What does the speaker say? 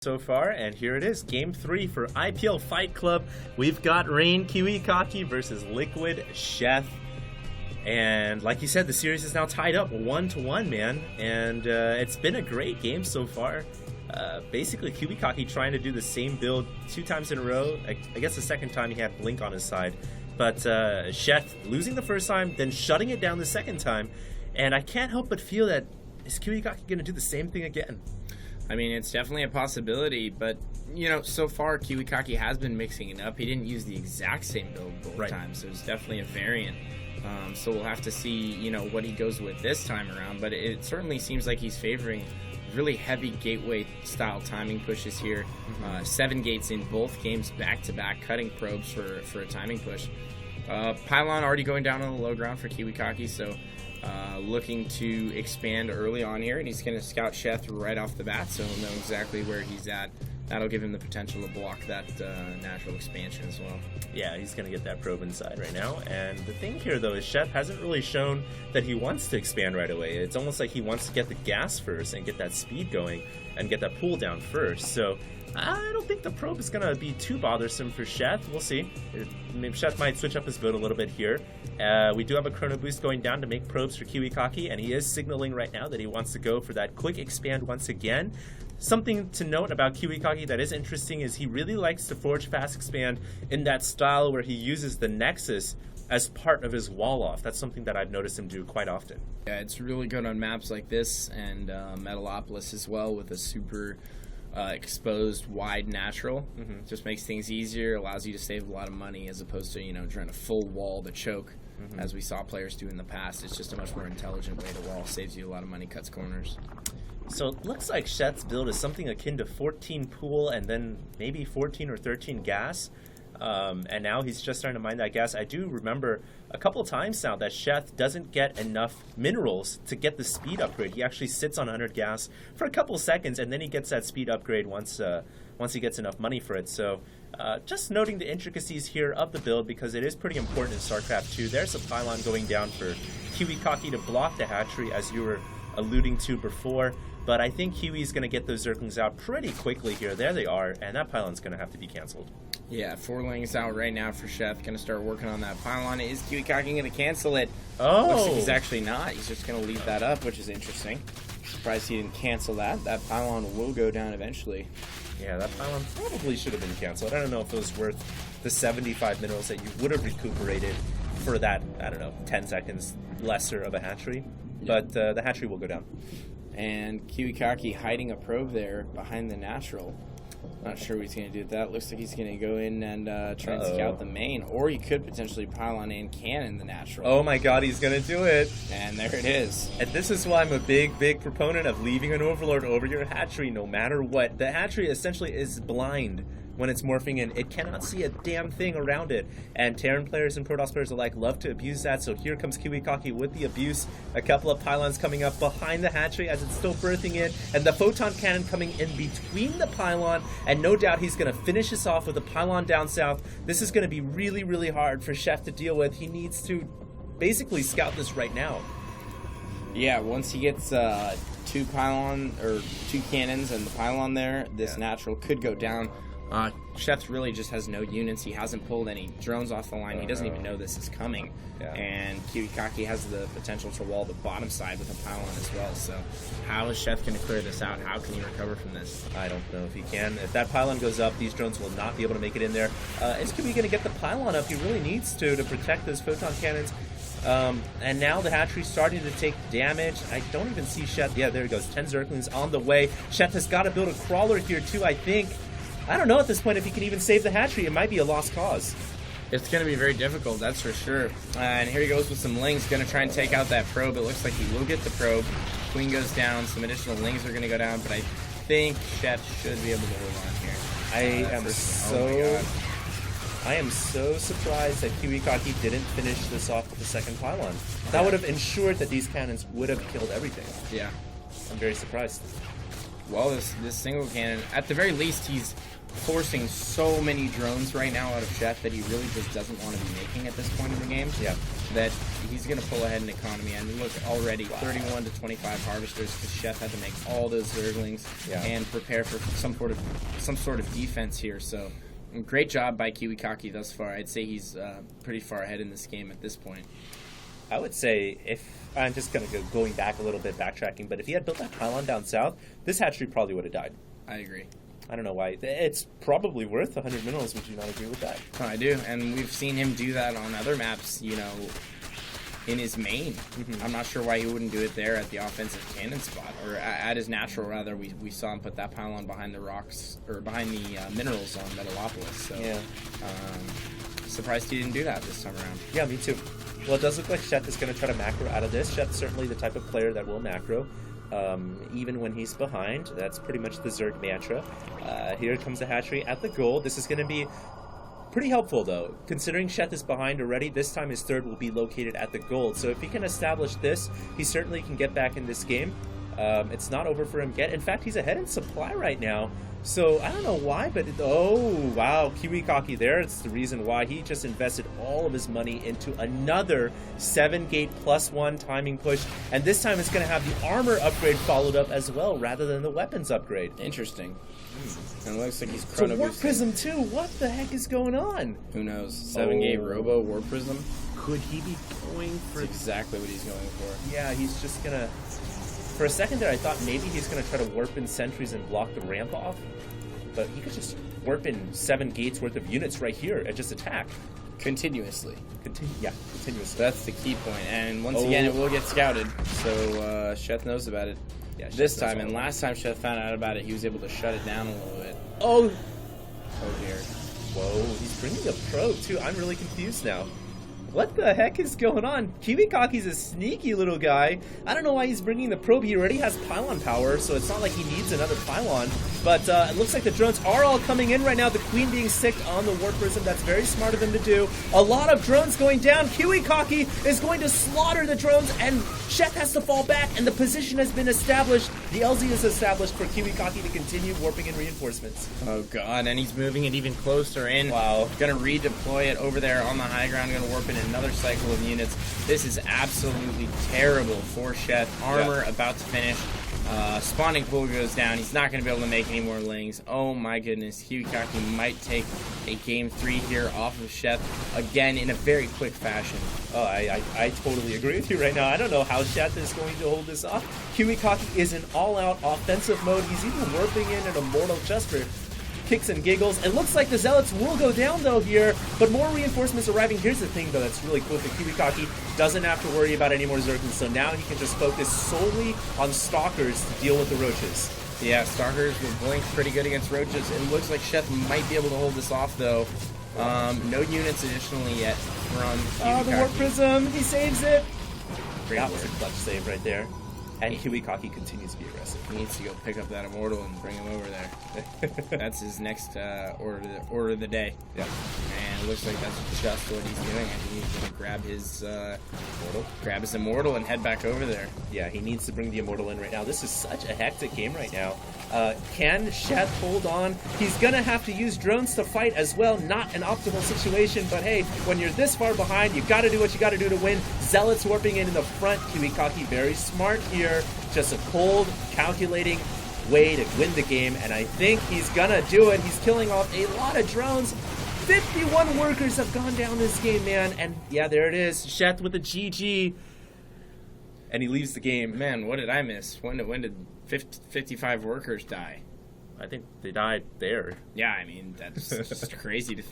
So far, and here it is, Game 3 for IPL Fight Club. We've got Rain Kiwikaki versus Liquid Sheth. And like you said, the series is now tied up 1-1, man. And it's been a great game so far. Basically, Kiwikaki trying to do the same build 2 times in a row. I guess the second time he had Blink on his side. But Sheth losing the first time, then shutting it down the second time. And I can't help but feel that, is Kiwikaki going to do the same thing again? I mean, it's definitely a possibility, but, you know, so far Kiwikaki has been mixing it up. He didn't use the exact same build both times, so it's definitely a variant. So we'll have to see, you know, what he goes with this time around, but it certainly seems like he's favoring really heavy gateway-style timing pushes here. 7 gates in both games back-to-back, cutting probes for a timing push. Pylon already going down on the low ground for Kiwikaki, so looking to expand early on here, and he's going to scout Sheth right off the bat, so he'll know exactly where he's at. That'll give him the potential to block that natural expansion as well. Yeah, he's going to get that probe inside right now. And the thing here, though, is Sheth hasn't really shown that he wants to expand right away. It's almost like he wants to get the gas first and get that speed going and get that pull down first. So I don't think the probe is going to be too bothersome for Sheth. We'll see. Maybe Sheth might switch up his build a little bit here. We do have a chrono boost going down to make probes for Kiwikaki, and he is signaling right now that he wants to go for that quick expand once again. Something to note about Kiwikaki that is interesting is he really likes to forge fast expand in that style where he uses the Nexus as part of his wall off. That's something that I've noticed him do quite often. Yeah, it's really good on maps like this and Metalopolis as well, with a super exposed wide natural. Just makes things easier, allows you to save a lot of money as opposed to, you know, trying to full wall the choke as we saw players do in the past. It's just a much more intelligent way to wall, saves you a lot of money, cuts corners. So it looks like Sheth's build is something akin to 14 pool and then maybe 14 or 13 gas. And now he's just starting to mine that gas. I do remember a couple times now that Sheth doesn't get enough minerals to get the speed upgrade. He actually sits on 100 gas for a couple seconds, and then he gets that speed upgrade once he gets enough money for it. So just noting the intricacies here of the build, because it is pretty important in StarCraft 2. There's a pylon going down for Kiwikaki to block the hatchery, as you were alluding to before. But I think Kiwi's going to get those Zerglings out pretty quickly here. There they are, and that pylon's going to have to be canceled. Yeah, 4 lanes out right now for Sheth. Going to start working on that pylon. Is Kiwikaki going to cancel it? Oh! Looks like he's actually not. He's just going to leave that up, which is interesting. Surprised he didn't cancel that. That pylon will go down eventually. Yeah, that pylon probably should have been canceled. I don't know if it was worth the 75 minerals that you would have recuperated for that, I don't know, 10 seconds lesser of a hatchery. Yeah. But the hatchery will go down. And Kiwikaki hiding a probe there behind the natural. Not sure what he's going to do with that. Looks like he's going to go in and try and scout the main. Or he could potentially pylon and cannon the natural. Oh my god, he's going to do it. And there it is. And this is why I'm a big proponent of leaving an Overlord over your hatchery no matter what. The hatchery essentially is blind when it's morphing in. It cannot see a damn thing around it. And Terran players and Protoss players alike love to abuse that, so here comes Kiwikaki with the abuse. A couple of pylons coming up behind the hatchery as it's still birthing in, and the photon cannon coming in between the pylon, and no doubt he's going to finish this off with a pylon down south. This is going to be really hard for Sheth to deal with. He needs to basically scout this right now. Yeah, once he gets 2 pylon, or 2 cannons and the pylon there, this natural could go down. Sheth really just has no units. He hasn't pulled any drones off the line. He doesn't even know this is coming. Yeah. And Kiwikaki has the potential to wall the bottom side with a pylon as well. So how is Sheth going to clear this out? How can he recover from this? I don't know if he can. If that pylon goes up, these drones will not be able to make it in there. Is Kiwi going to get the pylon up? He really needs to protect those photon cannons. And now the hatchery's starting to take damage. I don't even see Sheth. Yeah, there he goes. 10 Zerglings on the way. Sheth has got to build a crawler here too, I think. I don't know at this point if he can even save the hatchery. It might be a lost cause. It's going to be very difficult, that's for sure. And here he goes with some lings, going to try and take out that probe. It looks like he will get the probe. Queen goes down, some additional lings are going to go down, but I think Sheth should be able to hold on here. I am so surprised that Kiwikaki didn't finish this off with the second pylon. That would have ensured that these cannons would have killed everything. Yeah. I'm very surprised. Well, this single cannon, at the very least, he's forcing so many drones right now out of Sheth that he really just doesn't want to be making at this point in the game. Yeah. That he's going to pull ahead in economy. And look, already 31 to 25 harvesters because Sheth had to make all those Zerglings and prepare for some sort of defense here. So great job by Kiwikaki thus far. I'd say he's pretty far ahead in this game at this point. I would say, if I'm just going to go going back a little bit, backtracking, but if he had built that pylon down south, this hatchery probably would have died. I agree. I don't know why. It's probably worth 100 minerals. Would you not agree with that? I do, and we've seen him do that on other maps, you know, in his main. Mm-hmm. I'm not sure why he wouldn't do it there at the offensive cannon spot, or at his natural, rather. We saw him put that pylon behind the rocks, or behind the minerals on Metalopolis. So, yeah. Surprised he didn't do that this time around. Yeah, me too. Well, it does look like Sheth is going to try to macro out of this. Sheth's certainly the type of player that will macro. Even when he's behind. That's pretty much the Zerg mantra. Here comes the hatchery at the goal. This is going to be pretty helpful, though. Considering Sheth is behind already, this time his third will be located at the gold. So if he can establish this, he certainly can get back in this game. It's not over for him yet. In fact, he's ahead in supply right now. So I don't know why, but oh wow, Kiwikaki there. It's the reason why he just invested all of his money into another 7-gate +1 timing push, and this time it's going to have the armor upgrade followed up as well, rather than the weapons upgrade. Interesting. And it looks like he's chrono boosting. War Prism too. What the heck is going on? Who knows? 7-gate Robo War Prism. Could he be going for? That's exactly what he's going for. Yeah, he's just gonna. For a second there, I thought maybe he's going to try to warp in sentries and block the ramp off. But he could just warp in 7 gates worth of units right here and just attack. Continuously. Continuously. That's the key point. And once again, it will get scouted. So Sheth knows about it this time. And last time Sheth found out about it, he was able to shut it down a little bit. Oh dear. Whoa, he's bringing a probe too. I'm really confused now. What the heck is going on? Kiwikaki's a sneaky little guy. I don't know why he's bringing the probe. He already has pylon power, so it's not like he needs another pylon. But it looks like the drones are all coming in right now. The queen being sicked on the War Prism. That's very smart of him to do. A lot of drones going down. Kiwikaki is going to slaughter the drones, and Sheth has to fall back, and the position has been established. The LZ is established for Kiwikaki to continue warping in reinforcements. Oh, God, and he's moving it even closer in. Wow. Going to redeploy it over there on the high ground. Going to warp in another cycle of units. This is absolutely terrible for Sheth. Armor about to finish. Spawning pool goes down. He's not going to be able to make any more lings. Oh my goodness. Kiwikaki might take a game 3 here off of Sheth again in a very quick fashion. Oh, I totally agree with you right now. I don't know how Sheth is going to hold this off. Kiwikaki is in all-out offensive mode. He's even warping in an Immortal just for kicks and giggles. It looks like the Zealots will go down though here, but more reinforcements arriving. Here's the thing though that's really cool for Kiwikaki. Doesn't have to worry about any more Zerglings, so now he can just focus solely on Stalkers to deal with the Roaches. Yeah, Stalkers will blink pretty good against Roaches. It looks like Sheth might be able to hold this off though. No units additionally yet from Kiwikaki. Oh, the War Prism! He saves it! Great that was a clutch save right there. And Kiwikaki continues to be aggressive. He needs to go pick up that Immortal and bring him over there. That's his next order of the day. Yeah. And it looks like that's just what he's doing. I think he's going to grab his Immortal and head back over there. Yeah, he needs to bring the Immortal in right now. This is such a hectic game right now. Can Sheth hold on? He's going to have to use drones to fight as well. Not an optimal situation, but hey, when you're this far behind, you got to do what you got to do to win. Zealots warping in the front. Kiwikaki very smart here. Just a cold, calculating way to win the game, and I think he's gonna do it. He's killing off a lot of drones. 51 workers have gone down this game, man, and yeah, there it is. Sheth with a GG, and he leaves the game. Man, what did I miss? When did 55 workers die? I think they died there. Yeah, I mean, that's just crazy to think.